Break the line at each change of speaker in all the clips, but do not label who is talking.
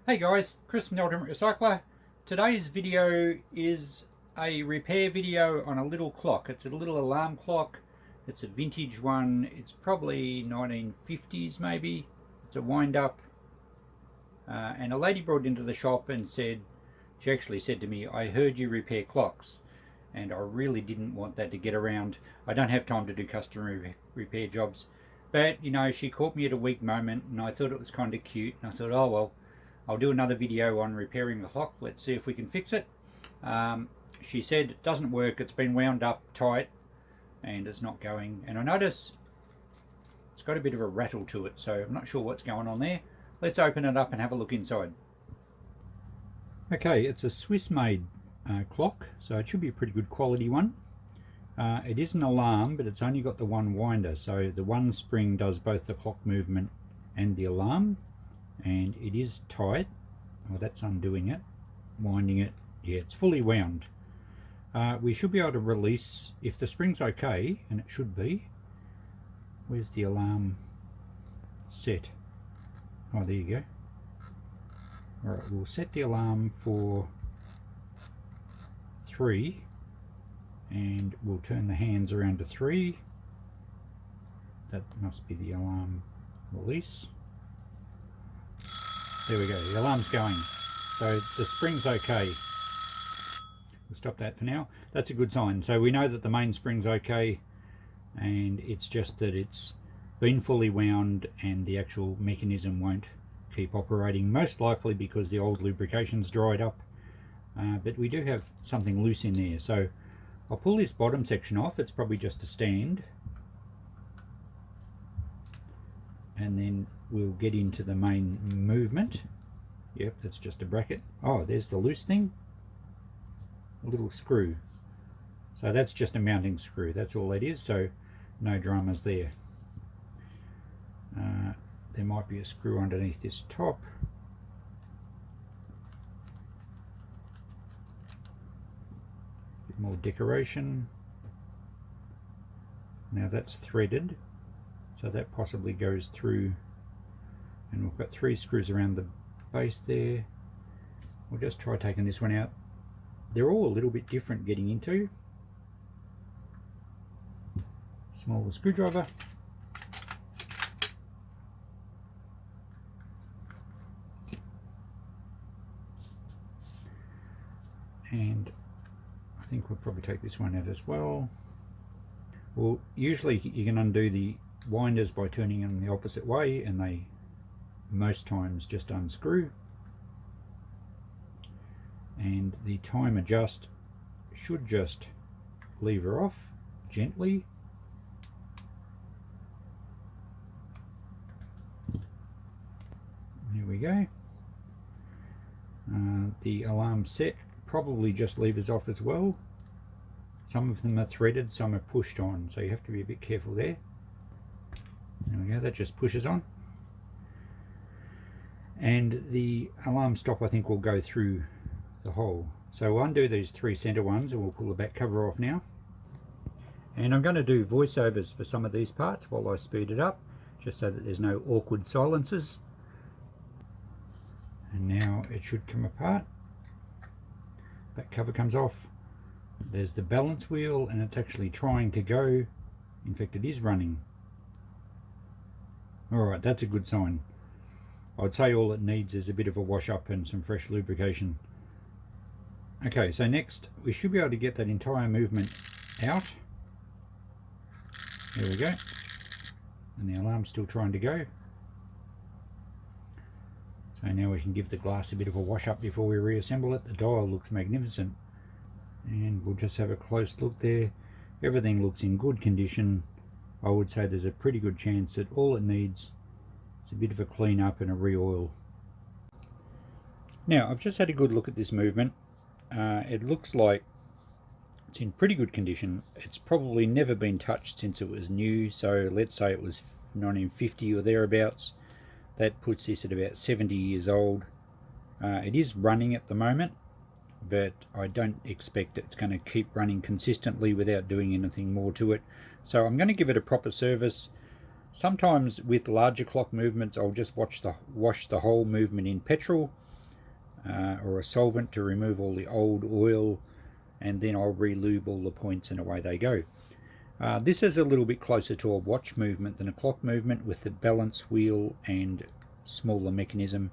Hey guys, Chris from the Ultimate Recycler. Today's video is a repair video on a little clock. It's a little alarm clock. It's a vintage one. It's probably 1950s maybe. It's a wind up. And a lady brought it into the shop and she actually said to me, I heard you repair clocks. And I really didn't want that to get around. I don't have time to do custom repair jobs. But, you know, she caught me at a weak moment and I thought it was kind of cute. And I thought, oh well, I'll do another video on repairing the clock. Let's see if we can fix it. She said it doesn't work. It's been wound up tight and it's not going. And I notice it's got a bit of a rattle to it, so I'm not sure what's going on there. Let's open it up and have a look inside. Okay, it's a Swiss made clock, so it should be a pretty good quality one. It is an alarm, but it's only got the one winder, so the one spring does both the clock movement and the alarm. And it is tight. Well, that's undoing it, winding it. Yeah, it's fully wound. We should be able to release, if the spring's okay, and it should be. Where's the alarm set? Oh, there you go. Alright, we'll set the alarm for 3 and we'll turn the hands around to 3. That must be the alarm release. There we go, the alarm's going. So the spring's okay. We'll stop that for now. That's a good sign. So we know that the main spring's okay, and it's just that it's been fully wound and the actual mechanism won't keep operating, most likely because the old lubrication's dried up. But we do have something loose in there. So I'll pull this bottom section off. It's probably just a stand. And then we'll get into the main movement. Yep, that's just a bracket. Oh, there's the loose thing. A little screw. So that's just a mounting screw. That's all that is. So no dramas there. There might be a screw underneath this top. Bit more decoration. Now that's threaded. So that possibly goes through, and we've got 3 screws around the base there. We'll just try taking this one out. They're all a little bit different getting into. Smaller screwdriver. And I think we'll probably take this one out as well. Well, usually you can undo the winders by turning them the opposite way, and they most times just unscrew. And the time adjust should just lever off gently. There we go. The alarm set probably just levers off as well. Some of them are threaded, some are pushed on, so you have to be a bit careful there. There we go, that just pushes on. And the alarm stop, I think, will go through the hole. So we'll undo these 3 center ones and we'll pull the back cover off now. And I'm going to do voiceovers for some of these parts while I speed it up, just so that there's no awkward silences. And now it should come apart. Back cover comes off. There's the balance wheel, and it's actually trying to go. In fact, it is running. Alright, that's a good sign. I'd say all it needs is a bit of a wash up and some fresh lubrication. Okay, so next we should be able to get that entire movement out. There we go. And the alarm's still trying to go. So now we can give the glass a bit of a wash up before we reassemble it. The dial looks magnificent. And we'll just have a close look there. Everything looks in good condition. I would say there's a pretty good chance that all it needs is a bit of a clean up and a re-oil. Now, I've just had a good look at this movement. It looks like it's in pretty good condition. It's probably never been touched since it was new, so let's say it was 1950 or thereabouts. That puts this at about 70 years old. It is running at the moment, but I don't expect it's going to keep running consistently without doing anything more to it. So I'm going to give it a proper service. Sometimes with larger clock movements, I'll just wash the whole movement in petrol, or a solvent to remove all the old oil, and then I'll re-lube all the points and away they go. This is a little bit closer to a watch movement than a clock movement with the balance wheel and smaller mechanism.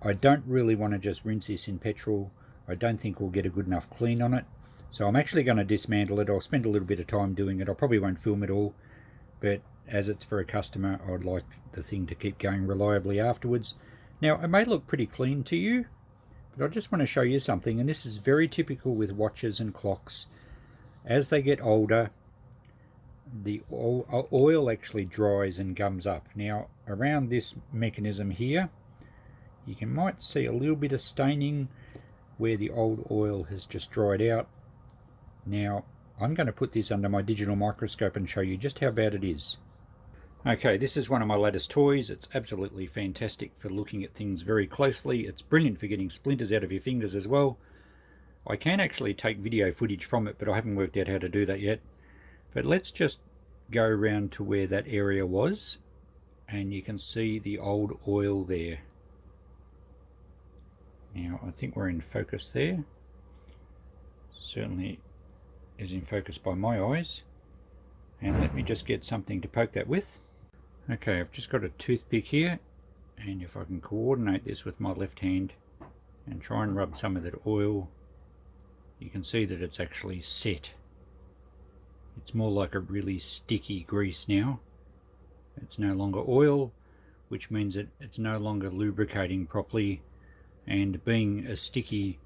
I don't really want to just rinse this in petrol. I don't think we'll get a good enough clean on it. So I'm actually going to dismantle it. I'll spend a little bit of time doing it. I probably won't film it all, but as it's for a customer, I'd like the thing to keep going reliably afterwards. Now, it may look pretty clean to you, but I just want to show you something, and this is very typical with watches and clocks. As they get older, the oil actually dries and gums up. Now, around this mechanism here, you might see a little bit of staining where the old oil has just dried out. Now, I'm going to put this under my digital microscope and show you just how bad it is. Okay, this is one of my latest toys. It's absolutely fantastic for looking at things very closely. It's brilliant for getting splinters out of your fingers as well. I can actually take video footage from it, but I haven't worked out how to do that yet. But let's just go around to where that area was, and you can see the old oil there. Now, I think we're in focus there. Certainly is in focus by my eyes. And let me just get something to poke that with. Okay, I've just got a toothpick here, and if I can coordinate this with my left hand and try and rub some of that oil, you can see that it's actually set. It's more like a really sticky grease now. It's no longer oil, which means that it's no longer lubricating properly, and being a sticky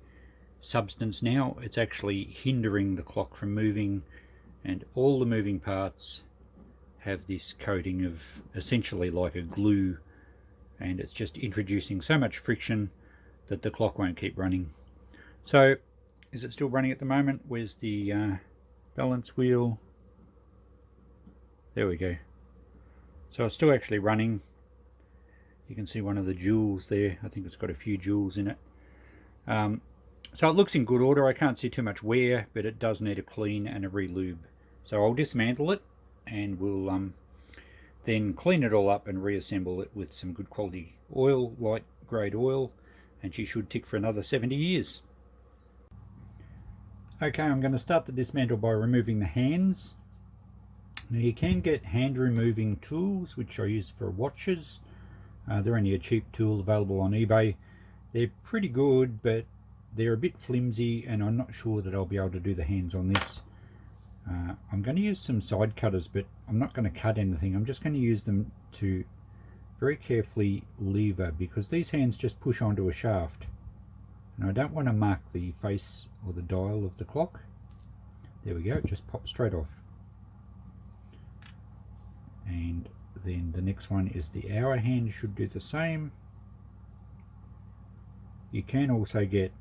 substance now, it's actually hindering the clock from moving, and all the moving parts have this coating of essentially like a glue, and it's just introducing so much friction that the clock won't keep running. So, is it still running at the moment? Where's the balance wheel? There we go. So it's still actually running. You can see one of the jewels there. I think it's got a few jewels in it. So it looks in good order. I can't see too much wear, but it does need a clean and a re-lube. So I'll dismantle it, and we'll then clean it all up and reassemble it with some good quality oil, light grade oil, and she should tick for another 70 years. Okay, I'm going to start the dismantle by removing the hands. Now, you can get hand removing tools, which I use for watches. They're only a cheap tool available on eBay. They're pretty good, but they're a bit flimsy, and I'm not sure that I'll be able to do the hands on this. I'm going to use some side cutters, but I'm not going to cut anything. I'm just going to use them to very carefully lever, because these hands just push onto a shaft. And I don't want to mark the face or the dial of the clock. There we go, it just pops straight off. And then the next one is the hour hand, should do the same. You can also get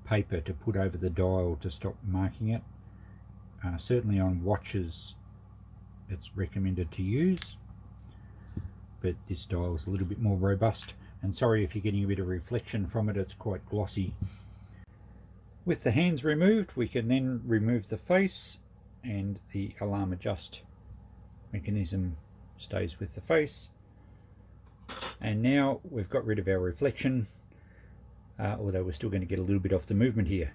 paper to put over the dial to stop marking it. Certainly on watches it's recommended to use, but this dial is a little bit more robust, and sorry if you're getting a bit of reflection from it, it's quite glossy. With the hands removed, we can then remove the face, and the alarm adjust mechanism stays with the face. And now we've got rid of our reflection, although we're still going to get a little bit off the movement here.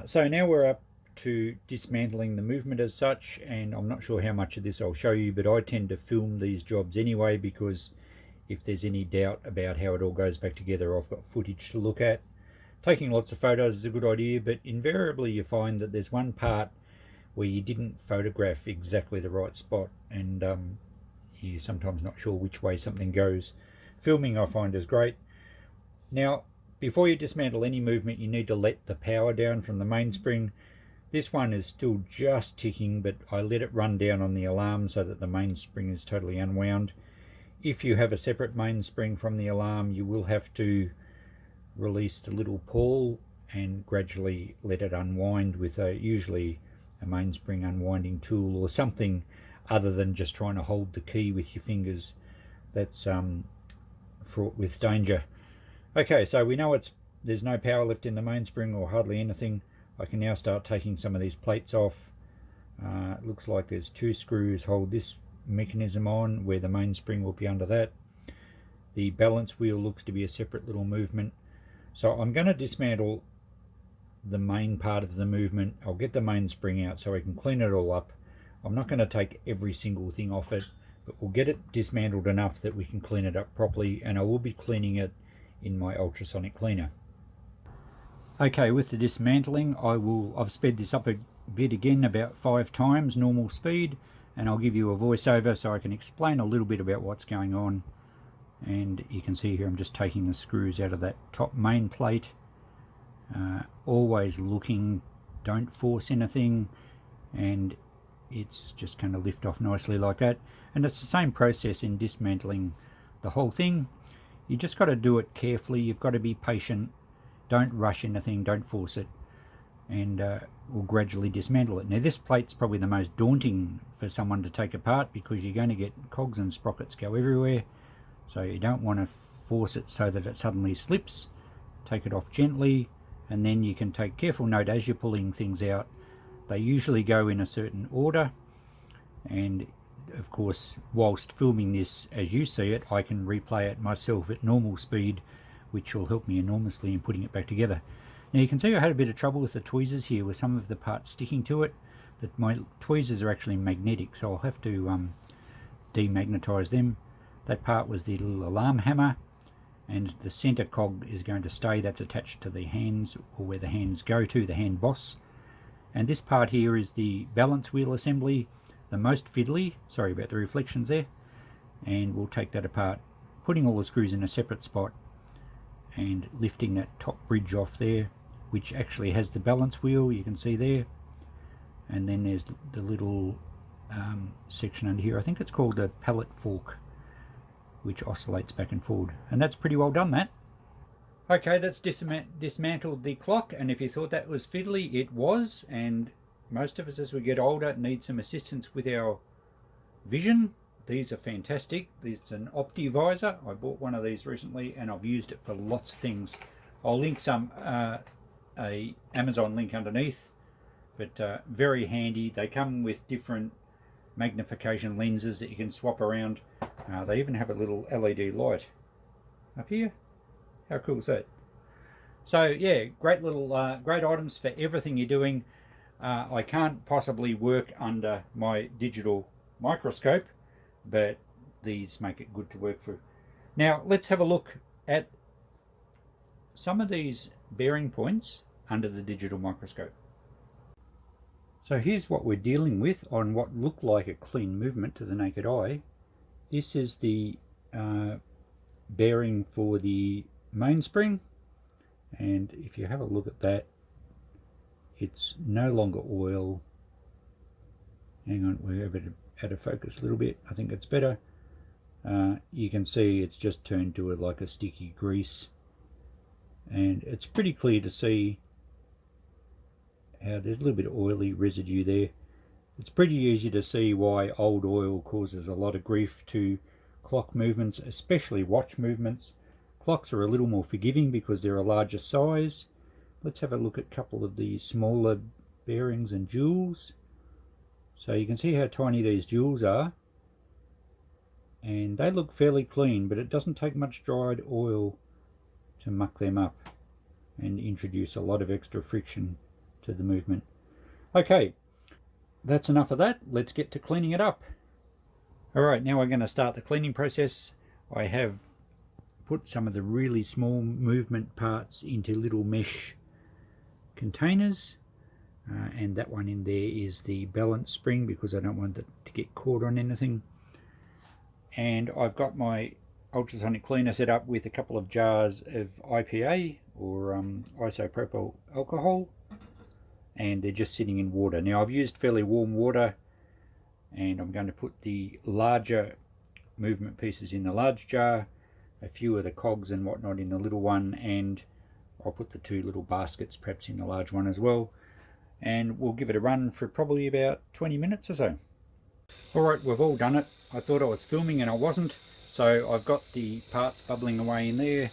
So now we're up to dismantling the movement as such, and I'm not sure how much of this I'll show you, but I tend to film these jobs anyway, because if there's any doubt about how it all goes back together, I've got footage to look at. Taking lots of photos is a good idea, but invariably you find that there's one part where you didn't photograph exactly the right spot, and you're sometimes not sure which way something goes. Filming I find is great. Now, before you dismantle any movement, you need to let the power down from the mainspring. This one is still just ticking, but I let it run down on the alarm so that the mainspring is totally unwound. If you have a separate mainspring from the alarm, you will have to release the little pawl and gradually let it unwind with usually a mainspring unwinding tool or something other than just trying to hold the key with your fingers. That's fraught with danger. Okay, so we know there's no power left in the mainspring, or hardly anything. I can now start taking some of these plates off. It looks like there's 2 screws hold this mechanism on, where the mainspring will be under that. The balance wheel looks to be a separate little movement. So I'm going to dismantle the main part of the movement. I'll get the mainspring out so I can clean it all up. I'm not going to take every single thing off it, but we'll get it dismantled enough that we can clean it up properly, and I will be cleaning it in my ultrasonic cleaner. Okay, with the dismantling, I've sped this up a bit again, about 5 times normal speed, and I'll give you a voiceover so I can explain a little bit about what's going on. And you can see here I'm just taking the screws out of that top main plate. Always looking, don't force anything, and it's just going to lift off nicely like that. And it's the same process in dismantling the whole thing. You just got to do it carefully. You've got to be patient. Don't rush anything, don't force it, and we'll gradually dismantle it. Now this plate's probably the most daunting for someone to take apart, because you're going to get cogs and sprockets go everywhere, so you don't want to force it so that it suddenly slips. Take it off gently, and then you can take careful note as you're pulling things out. They usually go in a certain order, and of course whilst filming this as you see it, I can replay it myself at normal speed, which will help me enormously in putting it back together. Now you can see I had a bit of trouble with the tweezers here, with some of the parts sticking to it. That my tweezers are actually magnetic, so I'll have to demagnetize them. That part was the little alarm hammer, and the center cog is going to stay. That's attached to the hands, or where the hands go to, the hand boss. And this part here is the balance wheel assembly, the most fiddly. Sorry about the reflections there. And we'll take that apart, putting all the screws in a separate spot, and lifting that top bridge off there, which actually has the balance wheel, you can see there. And then there's the little section under here, I think it's called the pallet fork, which oscillates back and forward. And that's pretty well done, that. Okay, that's dismantled the clock, and if you thought that was fiddly, it was. And most of us as we get older need some assistance with our vision. These are fantastic. It's an OptiVisor. I bought one of these recently, and I've used it for lots of things. I'll link a Amazon link underneath, but very handy. They come with different magnification lenses that you can swap around. They even have a little LED light up here. How cool is that? So yeah, great little great items for everything you're doing. I can't possibly work under my digital microscope, but these make it good to work for. Now let's have a look at some of these bearing points under the digital microscope. So here's what we're dealing with on what looked like a clean movement to the naked eye. This is the bearing for the mainspring, and if you have a look at that, it's no longer oil. Hang on, we're out of focus a little bit. I think it's better. You can see it's just turned to like a sticky grease, and it's pretty clear to see how there's a little bit of oily residue there. It's pretty easy to see why old oil causes a lot of grief to clock movements, especially watch movements. Clocks are a little more forgiving because they're a larger size. Let's have a look at a couple of the smaller bearings and jewels. So you can see how tiny these jewels are, and they look fairly clean, but it doesn't take much dried oil to muck them up and introduce a lot of extra friction to the movement. Okay, that's enough of that. Let's get to cleaning it up. Alright, now we're going to start the cleaning process. I have put some of the really small movement parts into little mesh containers, and that one in there is the balance spring because I don't want it to get caught on anything. And I've got my ultrasonic cleaner set up with a couple of jars of IPA, or isopropyl alcohol, and they're just sitting in water. Now I've used fairly warm water, and I'm going to put the larger movement pieces in the large jar, a few of the cogs and whatnot in the little one, and I'll put the two little baskets perhaps in the large one as well, and we'll give it a run for probably about 20 minutes or so. Alright, we've all done it. I thought I was filming and I wasn't, so I've got the parts bubbling away in there.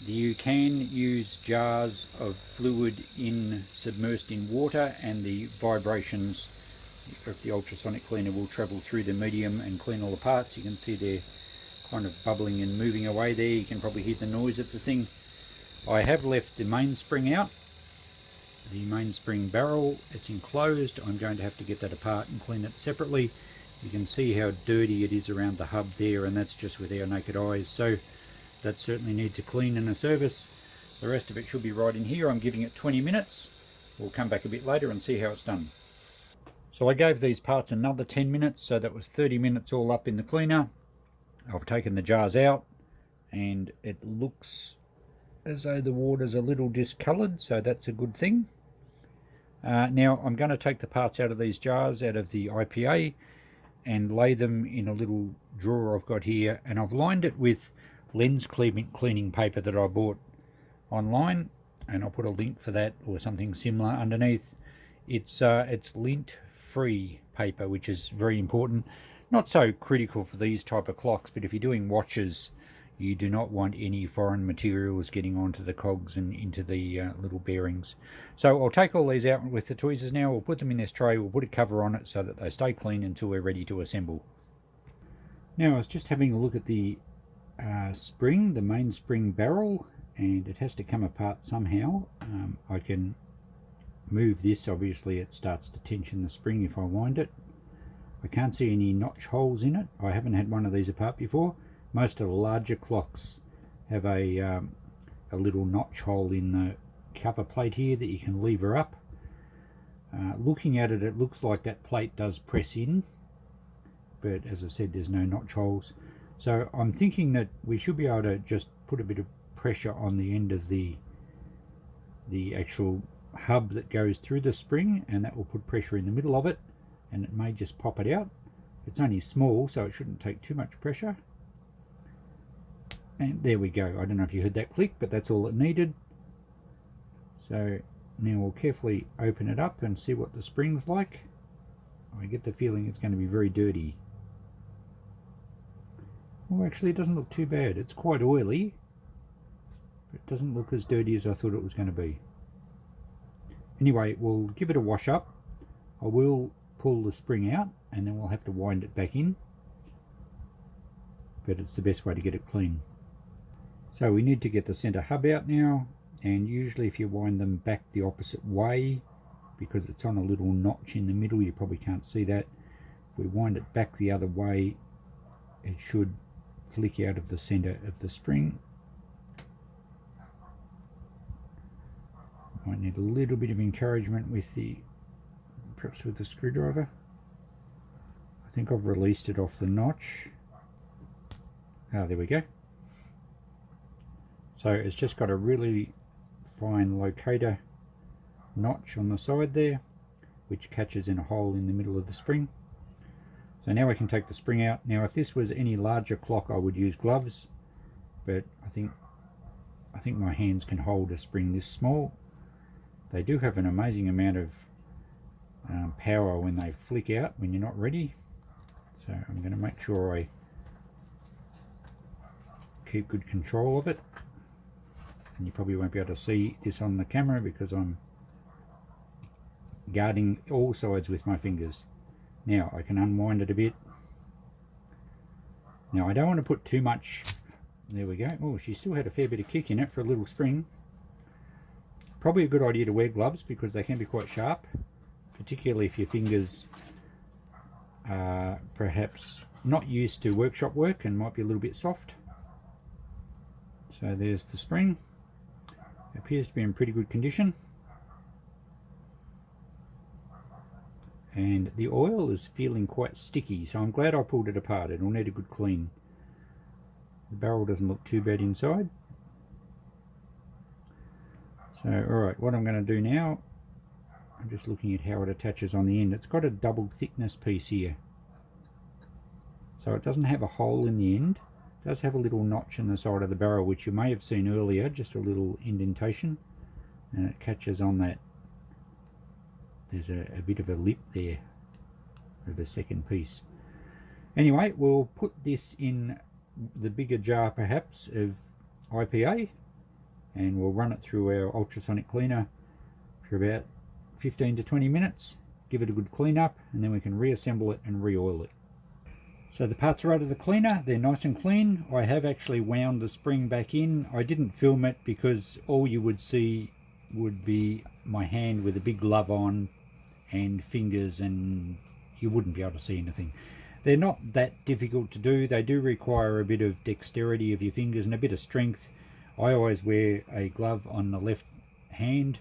You can use jars of fluid submersed in water, and the vibrations of the ultrasonic cleaner will travel through the medium and clean all the parts. You can see they're kind of bubbling and moving away there. You can probably hear the noise of the thing. I have left the mainspring out. The mainspring barrel, it's enclosed. I'm going to have to get that apart and clean it separately. You can see how dirty it is around the hub there, and that's just with our naked eyes. So that certainly needs a clean and a service. The rest of it should be right in here. I'm giving it 20 minutes. We'll come back a bit later and see how it's done. So I gave these parts another 10 minutes, so that was 30 minutes all up in the cleaner. I've taken the jars out, and it looks as though the water's a little discoloured, so that's a good thing. Now I'm going to take the parts out of these jars, out of the IPA, and lay them in a little drawer I've got here, and I've lined it with lens cleaning paper that I bought online, and I'll put a link for that or something similar underneath. It's lint free paper, which is very important. Not so critical for these type of clocks, but if you're doing watches, you do not want any foreign materials getting onto the cogs and into the little bearings. So I'll take all these out with the tweezers now. We'll put them in this tray. We'll put a cover on it so that they stay clean until we're ready to assemble. Now I was just having a look at the spring, the mainspring barrel, and it has to come apart somehow. I can move this. Obviously it starts to tension the spring if I wind it. I can't see any notch holes in it. I haven't had one of these apart before. Most of the larger clocks have a little notch hole in the cover plate here that you can lever up. Looking at it, it looks like that plate does press in, but as I said, there's no notch holes. So I'm thinking that we should be able to just put a bit of pressure on the end of the actual hub that goes through the spring, and that will put pressure in the middle of it, and it may just pop it out. It's only small, so it shouldn't take too much pressure. And there we go. I don't know if you heard that click, but that's all it needed. So now we'll carefully open it up and see what the spring's like. I get the feeling it's going to be very dirty. Well, actually it doesn't look too bad. It's quite oily, but it doesn't look as dirty as I thought it was going to be. Anyway, we'll give it a wash up. I will pull the spring out and then we'll have to wind it back in, but it's the best way to get it clean. So we need to get the center hub out now, and usually if you wind them back the opposite way, because it's on a little notch in the middle, you probably can't see that. If we wind it back the other way, it should flick out of the center of the spring. Might need a little bit of encouragement with perhaps with the screwdriver. I think I've released it off the notch. Ah, there we go. So it's just got a really fine locator notch on the side there, which catches in a hole in the middle of the spring. So now we can take the spring out. Now if this was any larger clock I would use gloves, but I think my hands can hold a spring this small. They do have an amazing amount of power when they flick out when you're not ready. So I'm going to make sure I keep good control of it. And you probably won't be able to see this on the camera because I'm guarding all sides with my fingers. Now I can unwind it a bit. Now I don't want to put too much. There we go. Oh, she still had a fair bit of kick in it for a little spring. Probably a good idea to wear gloves because they can be quite sharp, particularly if your fingers are perhaps not used to workshop work and might be a little bit soft. So there's the spring. It appears to be in pretty good condition. And the oil is feeling quite sticky, so I'm glad I pulled it apart. It'll need a good clean. The barrel doesn't look too bad inside. So alright, what I'm going to do now, I'm just looking at how it attaches on the end. It's got a double thickness piece here. So it doesn't have a hole in the end. It does have a little notch in the side of the barrel, which you may have seen earlier, just a little indentation. And it catches on that. There's a bit of a lip there of the second piece. Anyway, we'll put this in the bigger jar perhaps of IPA, and we'll run it through our ultrasonic cleaner for about 15 to 20 minutes, give it a good clean up, and then we can reassemble it and re-oil it. So the parts are out of the cleaner, they're nice and clean. I have actually wound the spring back in. I didn't film it because all you would see would be my hand with a big glove on and fingers, and you wouldn't be able to see anything. They're not that difficult to do. They do require a bit of dexterity of your fingers and a bit of strength. I always wear a glove on the left hand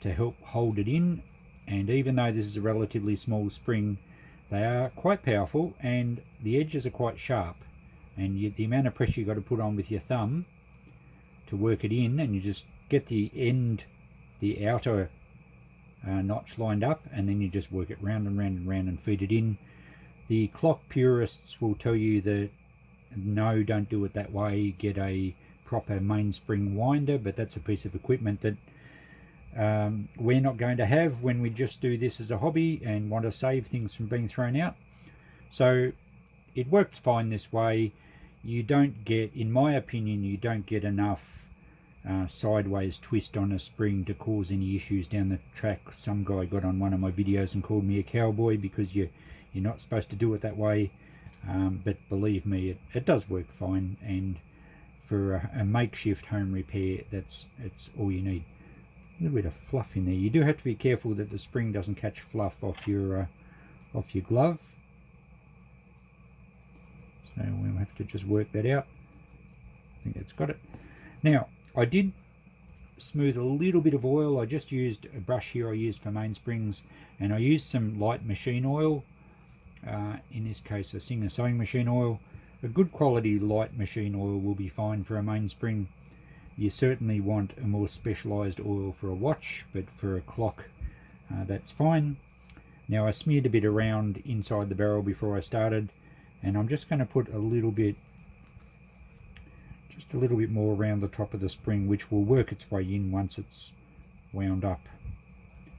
to help hold it in, and even though this is a relatively small spring, they are quite powerful and the edges are quite sharp, and the amount of pressure you've got to put on with your thumb to work it in, and you just get the end, the outer notch lined up, and then you just work it round and round and round and feed it in. The clock purists will tell you that no, don't do it that way, get a proper mainspring winder, but that's a piece of equipment that we're not going to have when we just do this as a hobby and want to save things from being thrown out. So it works fine this way. You don't get, in my opinion, you don't get enough sideways twist on a spring to cause any issues down the track. Some guy got on one of my videos and called me a cowboy because you're not supposed to do it that way, but believe me, it does work fine, and for a makeshift home repair, it's all you need. A little bit of fluff in there. You do have to be careful that the spring doesn't catch fluff off your glove. So we'll have to just work that out. I think that's got it. Now, I did smooth a little bit of oil. I just used a brush here I used for mainsprings, and I used some light machine oil. In this case, a Singer sewing machine oil. A good quality light machine oil will be fine for a mainspring. You certainly want a more specialized oil for a watch, but for a clock, that's fine. Now, I smeared a bit around inside the barrel before I started, and I'm just going to put a little bit more around the top of the spring, which will work its way in once it's wound up.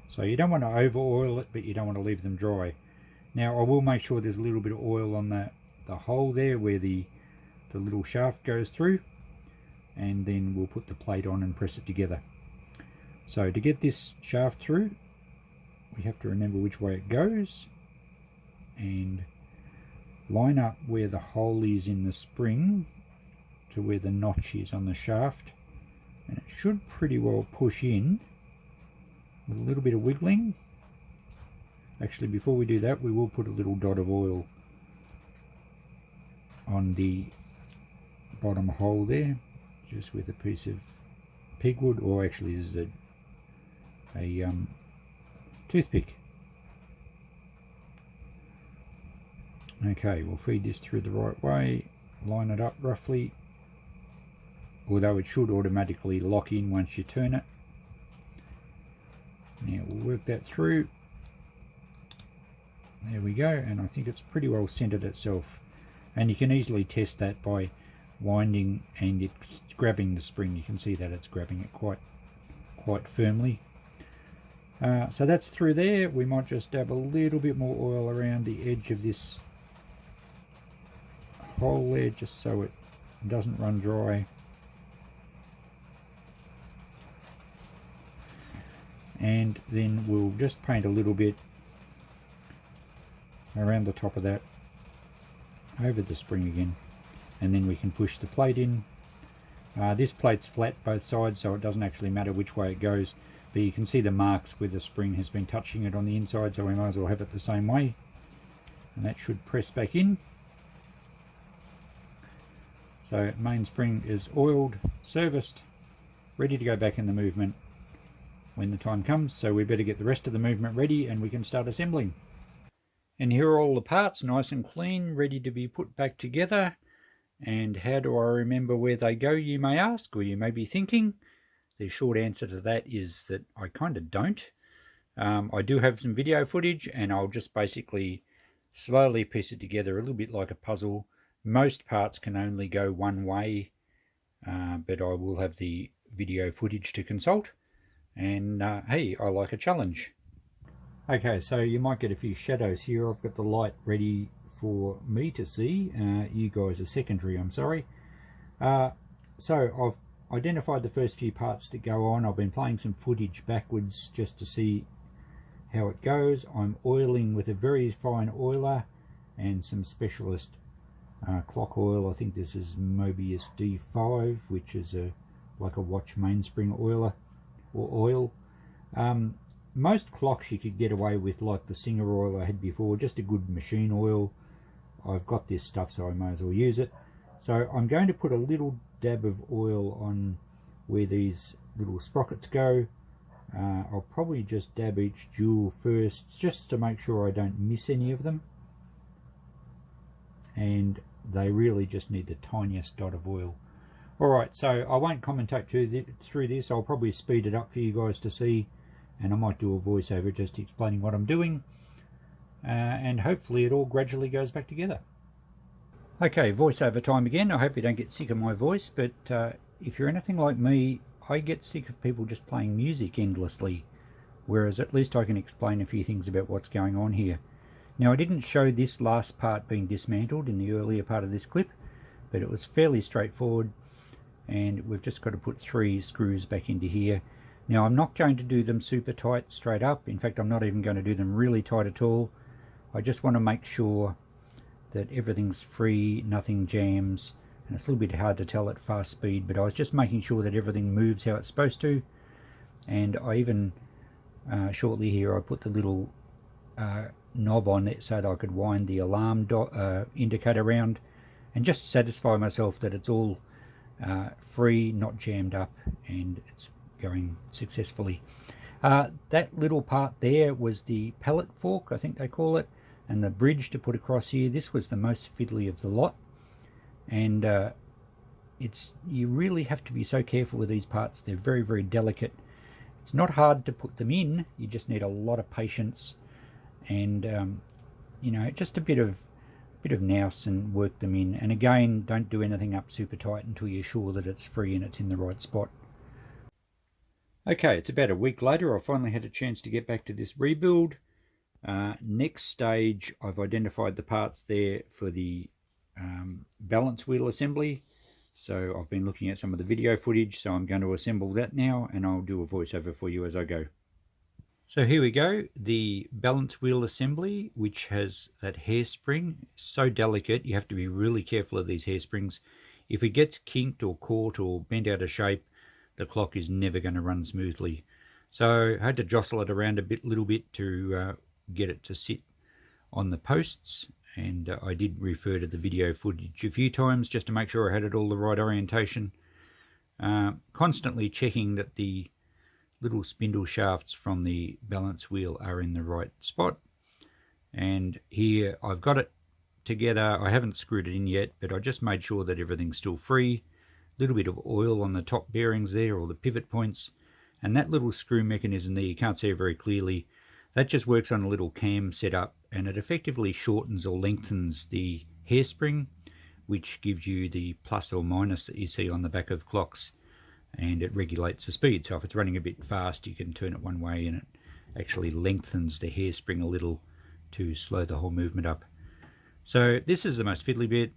So you don't want to over oil it, but you don't want to leave them dry. Now, I will make sure there's a little bit of oil on the hole there where the little shaft goes through, and then we'll put the plate on and press it together. So to get this shaft through, we have to remember which way it goes and line up where the hole is in the spring to where the notch is on the shaft, and it should pretty well push in with a little bit of wiggling. Actually, before we do that, we will put a little dot of oil on the bottom hole there, just with a piece of pigwood, or actually this is a toothpick. Okay, we'll feed this through the right way, line it up roughly, although it should automatically lock in once you turn it. Now we'll work that through. There we go, and I think it's pretty well centered itself, and you can easily test that by winding and it's grabbing the spring. You can see that it's grabbing it quite firmly. So that's through there. We might just dab a little bit more oil around the edge of this hole there, just so it doesn't run dry. And then we'll just paint a little bit around the top of that over the spring again, and then we can push the plate in. This plate's flat both sides, so it doesn't actually matter which way it goes, but you can see the marks where the spring has been touching it on the inside, so we might as well have it the same way, and that should press back in. So mainspring is oiled, serviced, ready to go back in the movement when the time comes, so we better get the rest of the movement ready and we can start assembling. And here are all the parts, nice and clean, ready to be put back together. And how do I remember where they go, you may ask, or you may be thinking? The short answer to that is that I kind of don't. I do have some video footage, and I'll just basically slowly piece it together a little bit like a puzzle. Most parts can only go one way, but I will have the video footage to consult. And hey, I like a challenge. Okay, so you might get a few shadows here. I've got the light ready for me to see. You guys are secondary, I'm sorry. So I've identified the first few parts to go on. I've been playing some footage backwards just to see how it goes. I'm oiling with a very fine oiler and some specialist clock oil. I think this is Mobius D5, which is like a watch mainspring oiler or oil. Most clocks you could get away with, like the Singer oil I had before, just a good machine oil. I've got this stuff, so I may as well use it. So I'm going to put a little dab of oil on where these little sprockets go. I'll probably just dab each jewel first, just to make sure I don't miss any of them. And they really just need the tiniest dot of oil. Alright, so I won't commentate through this. I'll probably speed it up for you guys to see, and I might do a voiceover just explaining what I'm doing, and hopefully it all gradually goes back together. Okay, voiceover time again. I hope you don't get sick of my voice, but if you're anything like me, I get sick of people just playing music endlessly, whereas at least I can explain a few things about what's going on here. Now, I didn't show this last part being dismantled in the earlier part of this clip, but it was fairly straightforward, and we've just got to put 3 screws back into here. Now, I'm not going to do them super tight straight up. In fact, I'm not even going to do them really tight at all. I just want to make sure that everything's free, nothing jams, and it's a little bit hard to tell at fast speed, but I was just making sure that everything moves how it's supposed to. And I even, shortly here, I put the little knob on it so that I could wind the alarm indicator around, and just satisfy myself that it's all free, not jammed up, and it's going successfully. That little part there was the pallet fork, I think they call it, and the bridge to put across here. This was the most fiddly of the lot, and you really have to be so careful with these parts. They're very, very delicate. It's not hard to put them in, you just need a lot of patience and you know, just a bit of nous and work them in. And again, don't do anything up super tight until you're sure that it's free and it's in the right spot. Okay, it's about a week later. I finally had a chance to get back to this rebuild. Next stage, I've identified the parts there for the balance wheel assembly. So I've been looking at some of the video footage, so I'm going to assemble that now, and I'll do a voiceover for you as I go. So here we go, the balance wheel assembly, which has that hairspring. So delicate, you have to be really careful of these hairsprings. If it gets kinked or caught or bent out of shape, the clock is never going to run smoothly. So I had to jostle it around a little bit to get it to sit on the posts, and I did refer to the video footage a few times just to make sure I had it all the right orientation. Constantly checking that the little spindle shafts from the balance wheel are in the right spot. And here I've got it together. I haven't screwed it in yet, but I just made sure that everything's still free. A little bit of oil on the top bearings there, or the pivot points, and that little screw mechanism there, you can't see it very clearly, that just works on a little cam setup, and it effectively shortens or lengthens the hairspring, which gives you the plus or minus that you see on the back of clocks, and it regulates the speed. So if it's running a bit fast, you can turn it one way and it actually lengthens the hairspring a little to slow the whole movement up. So this is the most fiddly bit.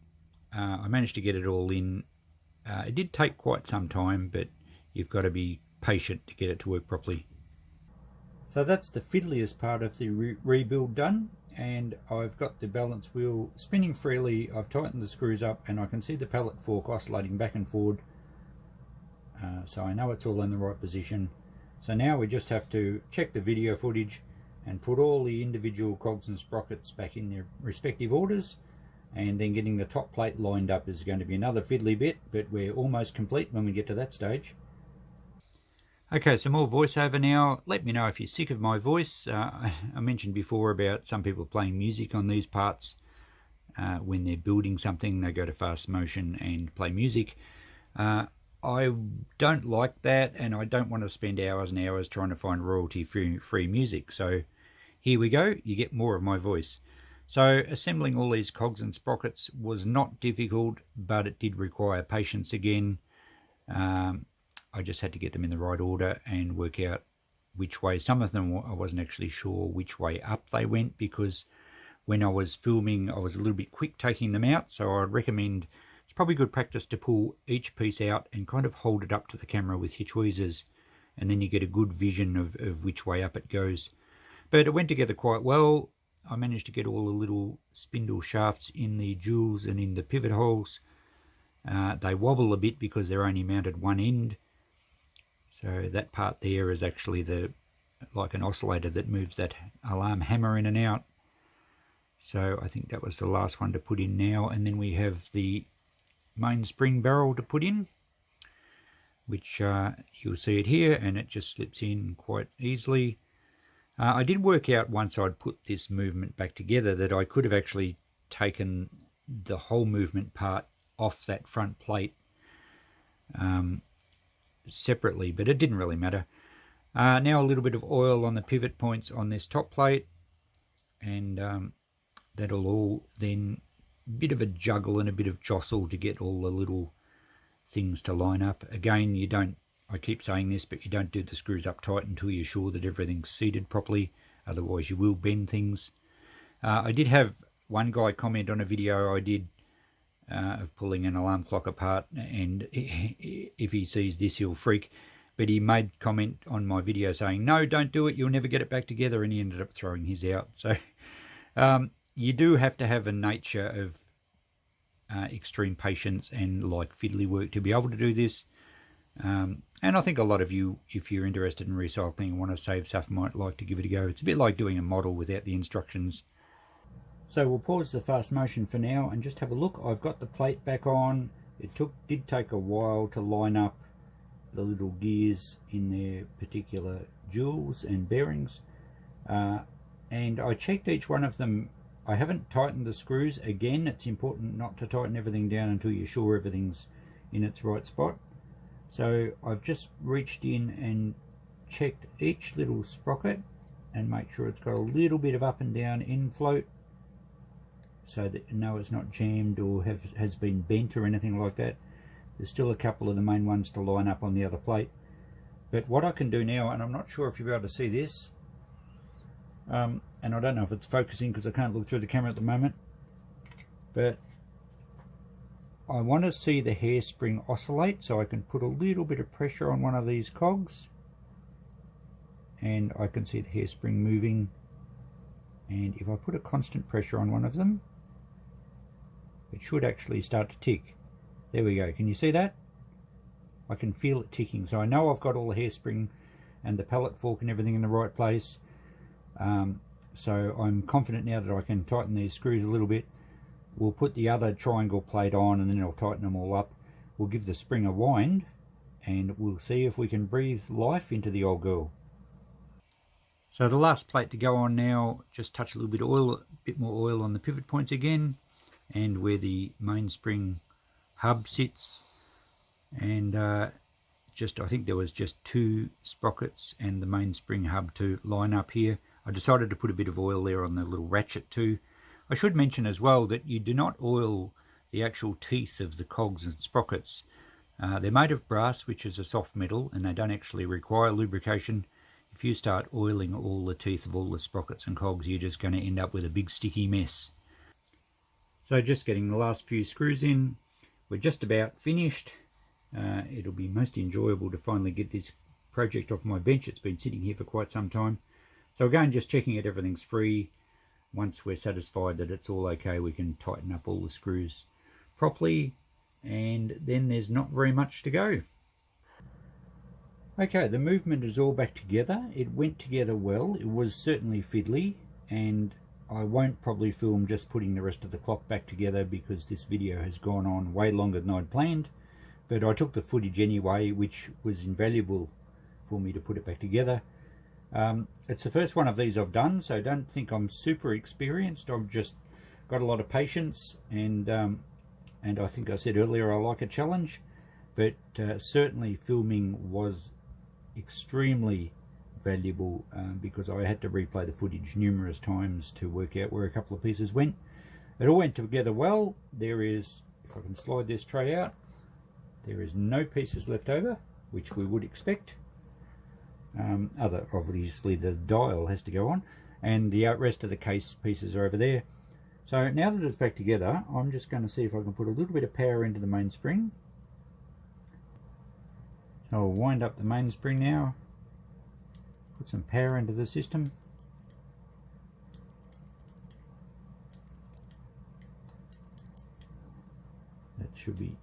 I managed to get it all in. It did take quite some time, but you've got to be patient to get it to work properly. So that's the fiddliest part of the rebuild done, and I've got the balance wheel spinning freely. I've tightened the screws up, and I can see the pallet fork oscillating back and forward. So I know it's all in the right position. So now we just have to check the video footage and put all the individual cogs and sprockets back in their respective orders, and then getting the top plate lined up is going to be another fiddly bit, but we're almost complete when we get to that stage. Okay, some more voiceover now. Let me know if you're sick of my voice. I mentioned before about some people playing music on these parts. When they're building something, they go to fast motion and play music. I don't like that, and I don't want to spend hours and hours trying to find royalty-free music. So here we go, you get more of my voice. So assembling all these cogs and sprockets was not difficult, but it did require patience again. I just had to get them in the right order and work out which way. Some of them I wasn't actually sure which way up they went, because when I was filming I was a little bit quick taking them out. So I'd recommend, it's probably good practice to pull each piece out and kind of hold it up to the camera with your tweezers, and then you get a good vision of which way up it goes. But it went together quite well. I managed to get all the little spindle shafts in the jewels and in the pivot holes. They wobble a bit because they're only mounted one end. So that part there is actually like an oscillator that moves that alarm hammer in and out. So I think that was the last one to put in now. And then we have the mainspring barrel to put in, which you'll see it here, and it just slips in quite easily. I did work out once I'd put this movement back together that I could have actually taken the whole movement part off that front plate separately, but it didn't really matter. Now a little bit of oil on the pivot points on this top plate, and that'll all then bit of a juggle and a bit of jostle to get all the little things to line up. Again, you don't, I keep saying this, but you don't do the screws up tight until you're sure that everything's seated properly, otherwise you will bend things. I did have one guy comment on a video I did of pulling an alarm clock apart, and if he sees this he'll freak, but he made comment on my video saying, no, don't do it, you'll never get it back together, and he ended up throwing his out. So you do have to have a nature of extreme patience and like fiddly work to be able to do this. And I think a lot of you, if you're interested in recycling and want to save stuff, might like to give it a go. It's a bit like doing a model without the instructions. So we'll pause the fast motion for now and just have a look. I've got the plate back on. It did take a while to line up the little gears in their particular jewels and bearings. And I checked each one of them. I haven't tightened the screws. Again, it's important not to tighten everything down until you're sure everything's in its right spot. So I've just reached in and checked each little sprocket and make sure it's got a little bit of up and down end float, so that you know it's not jammed or has been bent or anything like that. There's still a couple of the main ones to line up on the other plate. But what I can do now, and I'm not sure if you'll be able to see this, and I don't know if it's focusing because I can't look through the camera at the moment, but I want to see the hairspring oscillate, so I can put a little bit of pressure on one of these cogs and I can see the hairspring moving. And if I put a constant pressure on one of them, it should actually start to tick. There we go. Can you see that? I can feel it ticking. So I know I've got all the hairspring and the pallet fork and everything in the right place. So I'm confident now that I can tighten these screws a little bit. We'll put the other triangle plate on and then I'll tighten them all up. We'll give the spring a wind and we'll see if we can breathe life into the old girl. So the last plate to go on now, just touch a little bit of oil, a bit more oil on the pivot points again, and where the mainspring hub sits. And I think there was just 2 sprockets and the mainspring hub to line up here. I decided to put a bit of oil there on the little ratchet too. I should mention as well that you do not oil the actual teeth of the cogs and sprockets. They're made of brass, which is a soft metal, and they don't actually require lubrication. If you start oiling all the teeth of all the sprockets and cogs, you're just going to end up with a big sticky mess. So just getting the last few screws in. We're just about finished. It'll be most enjoyable to finally get this project off my bench. It's been sitting here for quite some time. So again, just checking that everything's free. Once we're satisfied that it's all okay, we can tighten up all the screws properly, and then there's not very much to go. Okay, the movement is all back together. It went together well. It was certainly fiddly, and I won't probably film just putting the rest of the clock back together because this video has gone on way longer than I'd planned. But I took the footage anyway, which was invaluable for me to put it back together. It's the first one of these I've done, so don't think I'm super experienced. I've just got a lot of patience, and I think I said earlier I like a challenge. But certainly filming was extremely valuable because I had to replay the footage numerous times to work out where a couple of pieces went. It all went together well. There is, if I can slide this tray out, there is no pieces left over, which we would expect. Obviously the dial has to go on, and the rest of the case pieces are over there. So now that it's back together, I'm just going to see if I can put a little bit of power into the mainspring. So I'll wind up the mainspring now, put some power into the system. should be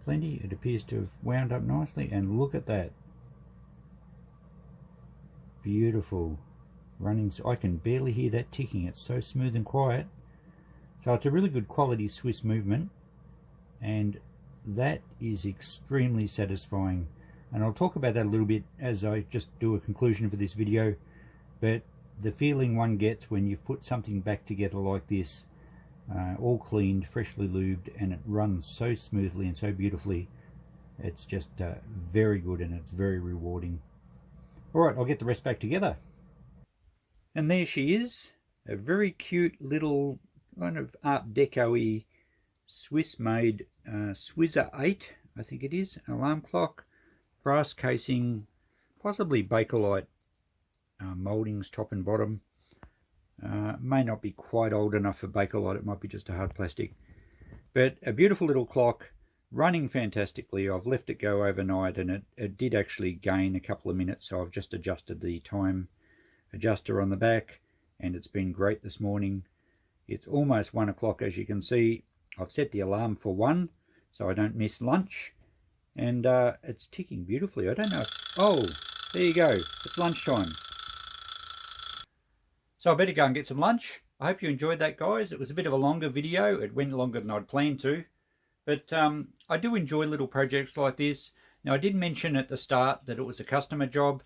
plenty. It appears to have wound up nicely, and look at that. Beautiful running. I can barely hear that ticking. It's so smooth and quiet. So it's a really good quality Swiss movement, and that is extremely satisfying. And I'll talk about that a little bit as I just do a conclusion for this video. But the feeling one gets when you've put something back together like this, all cleaned, freshly lubed, and it runs so smoothly and so beautifully, it's just very good, and it's very rewarding. Alright, I'll get the rest back together. And there she is, a very cute little kind of Art Deco-y Swiss made Swiza 8, I think it is, an alarm clock, brass casing, possibly Bakelite mouldings top and bottom. May not be quite old enough for Bakelite, it might be just a hard plastic. But a beautiful little clock, running fantastically. I've left it go overnight, and it did actually gain a couple of minutes, so I've just adjusted the time adjuster on the back, and it's been great this morning. It's almost 1 o'clock, as you can see. I've set the alarm for 1 so I don't miss lunch, and it's ticking beautifully. I don't know oh, there you go, it's lunchtime. So I better go and get some lunch. I hope you enjoyed that, guys. It was a bit of a longer video. It went longer than I'd planned to, but I do enjoy little projects like this. Now, I did mention at the start that it was a customer job,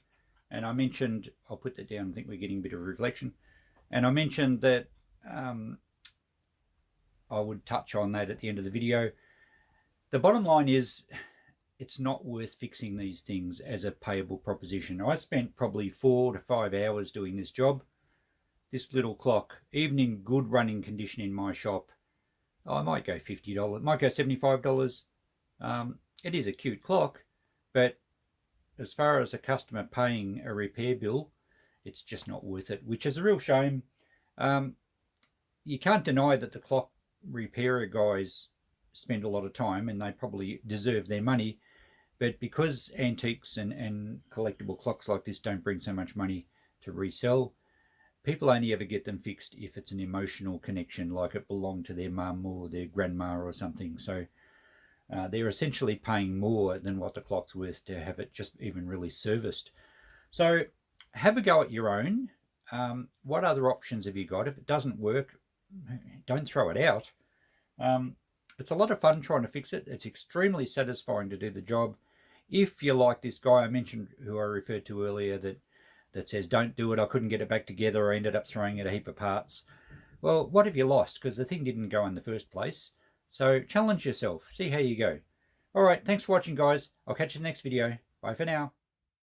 and I mentioned, I'll put that down, I think we're getting a bit of reflection, and I mentioned that I would touch on that at the end of the video. The bottom line is, it's not worth fixing these things as a payable proposition. I spent probably 4 to 5 hours doing this job. This little clock, even in good running condition in my shop, I might go $50, it might go $75. It is a cute clock, but as far as a customer paying a repair bill, it's just not worth it, which is a real shame. You can't deny that the clock repairer guys spend a lot of time, and they probably deserve their money, but because antiques and collectible clocks like this don't bring so much money to resell, people only ever get them fixed if it's an emotional connection, like it belonged to their mum or their grandma or something. So they're essentially paying more than what the clock's worth to have it just even really serviced. So have a go at your own. What other options have you got? If it doesn't work, don't throw it out. It's a lot of fun trying to fix it. It's extremely satisfying to do the job. If you're like this guy I mentioned, who I referred to earlier, that says, don't do it, I couldn't get it back together, I ended up throwing it a heap of parts. Well, what have you lost? Because the thing didn't go in the first place. So challenge yourself. See how you go. All right, thanks for watching, guys. I'll catch you in the next video. Bye for now.